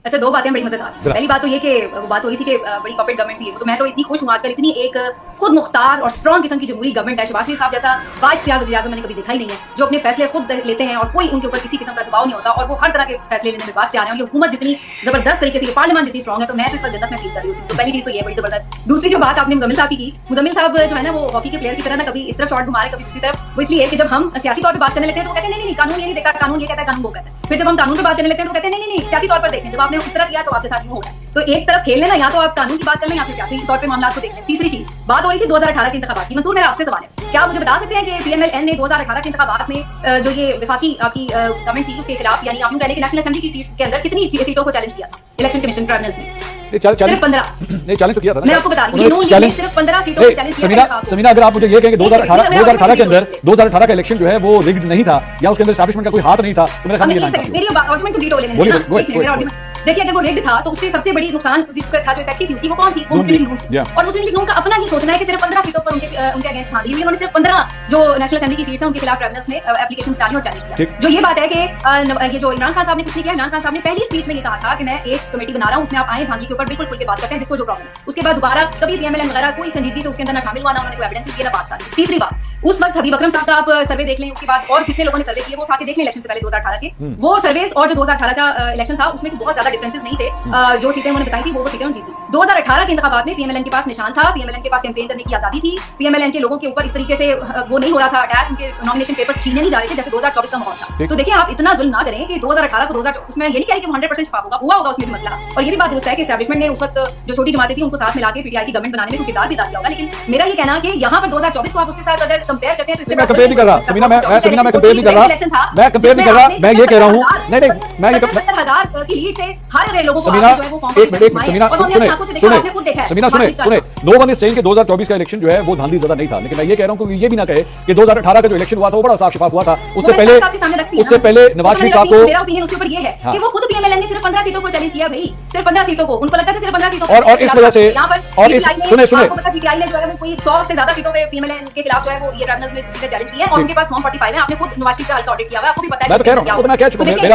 अच्छा, दो बातें बड़ी मजेदार। पहली बात तो ये कि वो बात हो रही थी कि बड़ी पपेट गवर्नमेंट थी, तो मैं तो इतनी खुश हूँ आजकल, इतनी एक खुद मुख्तार और स्ट्रॉन्ग किस्म की जमहूरी गवर्नमेंट है। शहबाज शरीफ साहब जैसा बाइख्तियार वज़ीर आज़म मैंने कभी देखा ही नहीं है, जो अपने फैसले खुद लेते हैं और कोई उनके ऊपर किसी किस्म का दबाव नहीं होता, और वो हर तरह के फैसले लेने में बाइख्तियार हैं। और ये हुकूमत जितनी जबरदस्त तरीके से, पार्लियामेंट जितनी स्ट्रॉन्ग है, तो मैं तो इस वक्त जन्नत में फील कर रही हूँ। तो पहली चीज तो ये बड़ी जबरदस्त। दूसरी जो बात आपने मुजम्मिल साहब की, मुजम्मिल साहब जो है ना, वो हॉकी के प्लेयर की तरह ना, कभी इस तरफ शॉट घुमा रहे, कभी दूसरी तरफ। वो इसलिए कि जब हम सियासी तौर पर बात करने लगते हैं तो वो कहते हैं नहीं, कानून ये नहीं देखा, कानून ये कहता है, कानून वो कहता है। फिर जब हम कानून पे बात करने लगते हैं तो कहते हैं नहीं, सियासी तौर पर देखें, जब आपने उस तरह किया तो आपके साथ यूं हो रहा है। तो एक तरफ खेल लेना, या तो आप कानून की बात कर लें या फिर सियासी तौर पे मामला को देख लें। तीसरी चीज बात हो रही थी 2018 के इंतखाबात की। मंसूर, मेरा आपसे सवाल है, क्या आप मुझे बता सकते हैं कि पीएमएल-एन ने 2018 के इंतखाबात में जो ये वफाकी आपकी गवर्नमेंट थी उसके खिलाफ, यानी आप यूं कह लें कि नेशनल असेंबली की सीट्स के अंदर कितनी सीटों को चैलेंज किया था इलेक्शन कमीशन ट्राइब्यूनल्स में? सिर्फ 15। नहीं, चैलेंज तो किया था ना। मैं आपको बता रही हूँ, नून लीग ने सिर्फ 15 सीटों को चैलेंज किया था। समीना, अगर आप मुझे ये कहें कि 2018 के अंदर 2018 का इलेक्शन जो है वो रिग्ड नहीं था, या उसके अंदर एस्टैब्लिशमेंट का कोई हाथ नहीं था, तो मेरा ख्याल है मेरी आर्गुमेंट कंप्लीट हो लेने दें। देखिए, अगर वो रिग्ड था तो उससे सबसे बड़ी नुकसान जिसका था, जो इफेक्टिव थी, उसकी वो कौन थी? वो मुस्लिम लीग नून। और मुस्लिम लीग नून का अपना ये सोचना है कि सिर्फ 15 सीटों पर उनके अगेंस्ट था, लेकिन उन्होंने सिर्फ 15 जो नेशनल असेंबली की सीट्स हैं उनके खिलाफ ट्राइब्यूनल्स में एप्लीकेशन डाली और चैलेंज किया। जो ये बात है कि ये जो इमरान खान साहब ने कुछ नहीं किया, इमरान खान साहब ने पहली स्पीच में ये कहा था कि मैं एक कमेटी बना रहा हूं, उसमें आप आए धांगी के ऊपर बिल्कुल खुल के बात करते हैं, जिसको जो प्रॉब्लम है। उसके बाद दोबारा कभी पीएमएल वगैरह कोई संजीदगी से उसके अंदर ना शामिल हुआ, ना उन्होंने कोई एविडेंस दिया, ना बात की। तीसरी बात, उस वक्त हबीब अकरम साहब का आप सर्वे देख लें, उसके बाद और जितने लोगों ने सर्वे किए वो उठा के देख लें इलेक्शन से पहले 2018 के वो सर्वेस और जो 2018 का इलेक्शन था, उसमें बहुत ज्यादा डिफरेंसेस नहीं थे। जो सीटें उन्होंने बताई थी वो सीटें उन्होंने जीती। 2018 के इंतखाबात में पीएमएलएन के पास निशान था, पीएमएलएन के पास कैंपेन करने की आजादी थी, पीएमएलएन के लोगों के ऊपर इस तरीके से वो नहीं हो रहा था अटैक, उनके नॉमिनेशन पेपर्स छीने नहीं जा रहे थे जैसे 2024 का माहौल था। तो देखिए, आप इतना जुल्म ना करें कि 2018 को 2024 में, ये नहीं कह रही कि 100% शफाफ हुआ होगा उसमें भी मसला। और ये भी बात दुरुस्त है कि एस्टैब्लिशमेंट ने उस वक्त जो छोटी जमातें थी उनको साथ मिला के पीटीआई की गवर्नमेंट बनाने में कोई किरदार भी अदा किया होगा। लेकिन मेरा ये कहना कि यहाँ पर 2024 को आप उसके साथ अगर कंपेयर करते हैं तो इससे मैं कंपेयर नहीं कर रहा समीना, मैं कंपेयर नहीं कर रहा, मैं कंपेयर नहीं कर रहा, मैं ये कह रहा हूँ, नहीं, मैं ये 70,000 की लीड से हर लोगों को समीना, सुने, नो वन इज सेइंग कि 2024 का इलेक्शन जो है वो धांधली ज़्यादा नहीं था, लेकिन मैं ये कह रहा हूँ कि ये भी ना कहे कि 2018 का जो इलेक्शन हुआ था वो बड़ा साफ शफाफ हुआ था। उससे पहले नवाज शरीफ साहब को, मेरा ओपिनियन उसके ऊपर ये है कि वो खुद पीएमएलएन ने सिर्फ 15 सीटों को चैलेंज किया भाई, सिर्फ 15 सीटों को, उनको लगता था सिर्फ 15 सीटों को, और इस वजह से, और इस सुने आपको पता पीटीआई ने जो है वो कोई 100 से ज्यादा सीटों पे पीएमएलएन के खिलाफ जो है वो ये ट्राइब्यूनल्स में चीजें चैलेंज की है, और उनके पास फॉर्म 45 है। आपने खुद नवाज शरीफ का हल्का ऑडिट किया हुआ है, आपको भी पता है। मैं तो कह रहा हूं, मैं कह चुका हूं।